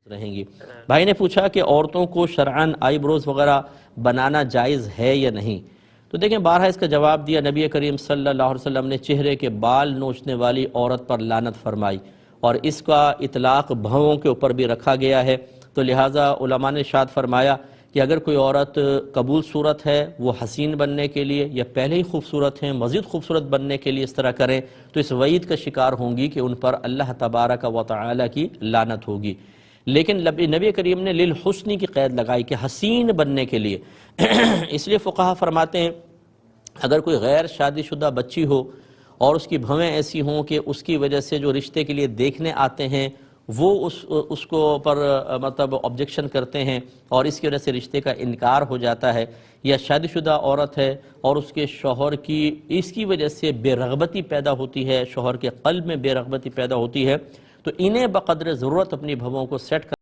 رہیں گی۔ بھائی نے پوچھا کہ عورتوں کو شرعاً آئی بروز وغیرہ بنانا جائز ہے یا نہیں؟ تو دیکھیں بارہا اس کا جواب دیا، نبی کریم صلی اللہ علیہ وسلم نے چہرے کے بال نوچنے والی عورت پر لعنت فرمائی، اور اس کا اطلاق بھووں کے اوپر بھی رکھا گیا ہے۔ تو لہٰذا علماء نے ارشاد فرمایا کہ اگر کوئی عورت قبول صورت ہے، وہ حسین بننے کے لیے یا پہلے ہی خوبصورت ہیں مزید خوبصورت بننے کے لیے اس طرح کریں تو اس وعید کا شکار ہوں گی کہ ان پر اللہ تبارک و تعالی کی لعنت ہوگی۔ لیکن نبی کریم نے للحسنی کی قید لگائی کہ حسین بننے کے لیے اس لیے فقہا فرماتے ہیں اگر کوئی غیر شادی شدہ بچی ہو اور اس کی بھویں ایسی ہوں کہ اس کی وجہ سے جو رشتے کے لیے دیکھنے آتے ہیں وہ اس کو پر مطلب آبجیکشن کرتے ہیں اور اس کی وجہ سے رشتے کا انکار ہو جاتا ہے، یا شادی شدہ عورت ہے اور اس کے شوہر کی اس کی وجہ سے بے رغبتی پیدا ہوتی ہے، شوہر کے قلب میں بے رغبتی پیدا ہوتی ہے، تو انہیں بقدر ضرورت اپنی بھووں کو سیٹ کر